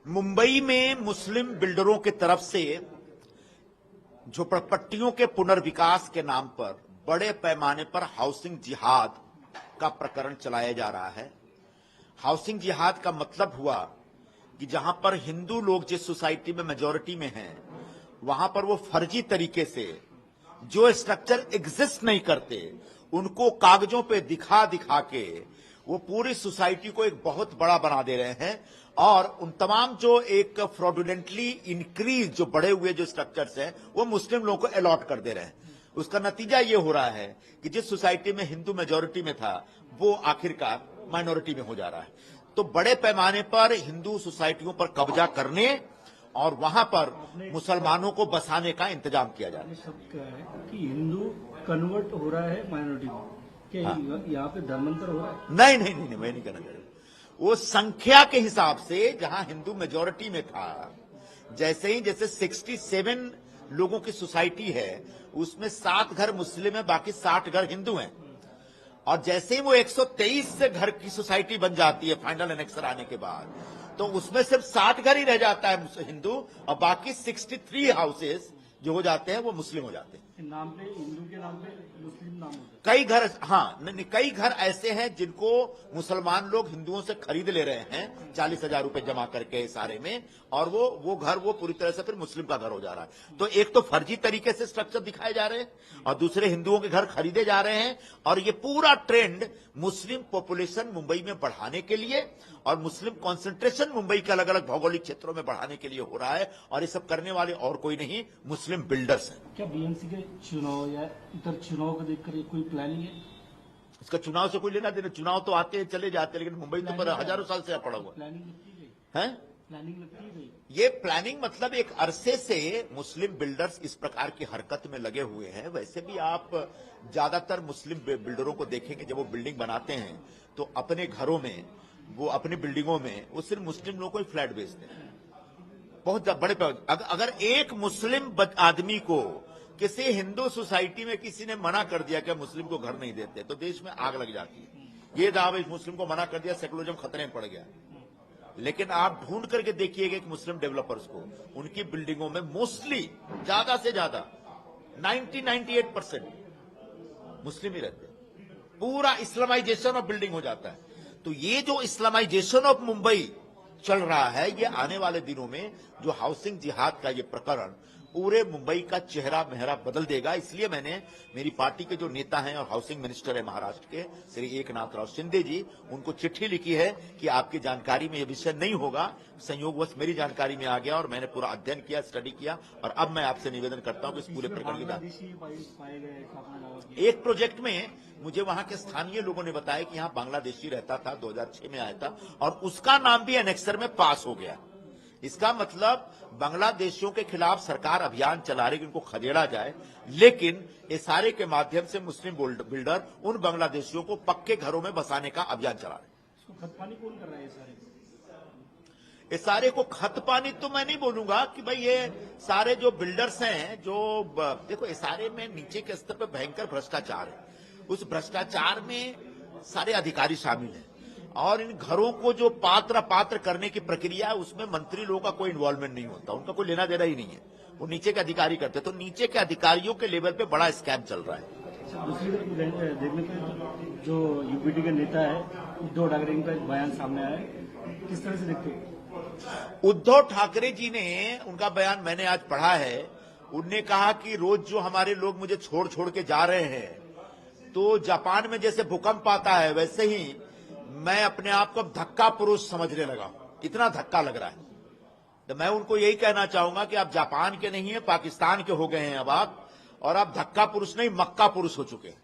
मुंबई में मुस्लिम बिल्डरों की तरफ से झोपड़पट्टियों के पुनर्विकास के नाम पर बड़े पैमाने पर हाउसिंग जिहाद का प्रकरण चलाया जा रहा है। हाउसिंग जिहाद का मतलब हुआ कि जहां पर हिंदू लोग जिस सोसाइटी में मेजॉरिटी में हैं, वहां पर वो फर्जी तरीके से जो स्ट्रक्चर एग्जिस्ट नहीं करते उनको कागजों पे दिखा दिखा के वो पूरी सोसाइटी को एक बहुत बड़ा बना दे रहे हैं और उन तमाम जो एक फ्रॉडुलेंटली इंक्रीज जो बढ़े हुए जो स्ट्रक्चर्स हैं वो मुस्लिम लोगों को अलॉट कर दे रहे हैं। उसका नतीजा ये हो रहा है कि जिस सोसाइटी में हिंदू मेजॉरिटी में था वो आखिरकार माइनॉरिटी में हो जा रहा है। तो बड़े पैमाने पर हिंदू सोसाइटियों पर कब्जा करने और वहां पर मुसलमानों को बसाने का इंतजाम किया जा रहा है। सब क्या है कि हिंदू कन्वर्ट हो रहा है माइनॉरिटी में, क्या यहाँ पे धर्मांतर हो रहा है? नहीं, मैं नहीं कहना चाह रहा। वो संख्या के हिसाब से जहां हिंदू मेजॉरिटी में था, जैसे 67 लोगों की सोसाइटी है, उसमें 7 घर मुस्लिम है, बाकी 60 घर हिंदू हैं। और जैसे ही वो 123 से घर की सोसाइटी बन जाती है फाइनल एनेक्सर आने के बाद, तो उसमें सिर्फ 60 घर ही रह जाता है हिंदू और बाकी 63 हाउसेस जो हो जाते हैं वो मुस्लिम हो जाते हैं। नाम पे हिंदू के नाम पे मुस्लिम नाम होता है। कई घर, कई घर ऐसे हैं जिनको मुसलमान लोग हिंदुओं से खरीद ले रहे हैं 40,000 रुपए जमा करके सारे में, और वो घर वो पूरी तरह से फिर मुस्लिम का घर हो जा रहा है। तो एक तो फर्जी तरीके से स्ट्रक्चर दिखाए जा रहे हैं और दूसरे हिंदुओं के घर खरीदे जा रहे हैं। और ये पूरा ट्रेंड मुस्लिम पॉपुलेशन मुंबई में बढ़ाने के लिए और मुस्लिम कॉन्सेंट्रेशन मुंबई के अलग अलग भौगोलिक क्षेत्रों में बढ़ाने के लिए हो रहा है। और ये सब करने वाले और कोई नहीं, मुस्लिम बिल्डर्स हैं। क्या बीएमसी के चुनाव या इतर चुनाव को देखकर ये कोई प्लानिंग है? इसका चुनाव से कोई लेना देना, चुनाव तो आते हैं चले जाते हैं, लेकिन मुंबई तो पर हजारों साल से पड़ा हुआ प्लानिंग लगती गई है। प्लानिंग लगती गई। ये प्लानिंग मतलब एक अरसे से मुस्लिम बिल्डर्स इस प्रकार की हरकत में लगे हुए हैं। वैसे भी आप ज्यादातर मुस्लिम बिल्डरों को देखेंगे, जब वो बिल्डिंग बनाते हैं तो अपने घरों में, वो अपनी बिल्डिंगों में वो सिर्फ मुस्लिम लोगों को ही फ्लैट बेचते हैं। बहुत बड़े अगर एक मुस्लिम आदमी को किसी हिंदू सोसाइटी में किसी ने मना कर दिया कि मुस्लिम को घर नहीं देते तो देश में आग लग जाती है। ये दावा मुस्लिम को मना कर दिया, सेकुलरिज्म खतरे में पड़ गया। लेकिन आप ढूंढ करके देखिएगा कि मुस्लिम डेवलपर्स को उनकी बिल्डिंगों में मोस्टली ज्यादा से ज्यादा 98% मुस्लिम ही रहते हैं। पूरा इस्लामाइजेशन ऑफ बिल्डिंग हो जाता है। तो ये जो इस्लामाइजेशन ऑफ मुंबई चल रहा है, ये आने वाले दिनों में जो हाउसिंग जिहाद का ये प्रकरण पूरे मुंबई का चेहरा मेहरा बदल देगा। इसलिए मैंने मेरी पार्टी के जो नेता हैं और हाउसिंग मिनिस्टर है महाराष्ट्र के श्री एकनाथ राव शिंदे जी, उनको चिट्ठी लिखी है कि आपकी जानकारी में यह विषय नहीं होगा। संयोगवश मेरी जानकारी में आ गया और मैंने पूरा अध्ययन किया, स्टडी किया, और अब मैं आपसे निवेदन करता हूं कि इस पूरे प्रकरण की एक प्रोजेक्ट में मुझे वहां के स्थानीय लोगों ने बताया कि यहां बांग्लादेशी रहता था, 2006 में आया था और उसका नाम भी एनेक्सर में पास हो गया। इसका मतलब बांग्लादेशियों के खिलाफ सरकार अभियान चला रही कि उनको खदेड़ा जाए, लेकिन इशारे के माध्यम से मुस्लिम बिल्डर उन बांग्लादेशियों को पक्के घरों में बसाने का अभियान चला रहे। खत पानी कौन कर रहा है? इशारे को खत पानी तो मैं नहीं बोलूंगा कि भाई ये सारे जो बिल्डर्स हैं, जो देखो इशारे में नीचे के स्तर पर भयंकर भ्रष्टाचार है। उस भ्रष्टाचार में सारे अधिकारी शामिल हैं और इन घरों को जो पात्र करने की प्रक्रिया है उसमें मंत्री लोगों का कोई इन्वॉल्वमेंट नहीं होता, उनका कोई लेना देना ही नहीं है, वो नीचे के अधिकारी करते। तो नीचे के अधिकारियों के लेवल पे बड़ा स्कैम चल रहा है। दूसरी तरफ देखने को जो यूपीटी के नेता है उद्धव ठाकरे का एक बयान सामने आया है, किस तरह से देखते हैं? उद्धव ठाकरे जी ने, उनका बयान मैंने आज पढ़ा है। उनने कहा कि रोज जो हमारे लोग मुझे छोड़ के जा रहे हैं, तो जापान में जैसे भूकंप आता है वैसे ही मैं अपने आप को धक्का पुरुष समझने लगा, इतना धक्का लग रहा है। तो मैं उनको यही कहना चाहूंगा कि आप जापान के नहीं है, पाकिस्तान के हो गए हैं अब आप, और आप धक्का पुरुष नहीं मक्का पुरुष हो चुके हैं।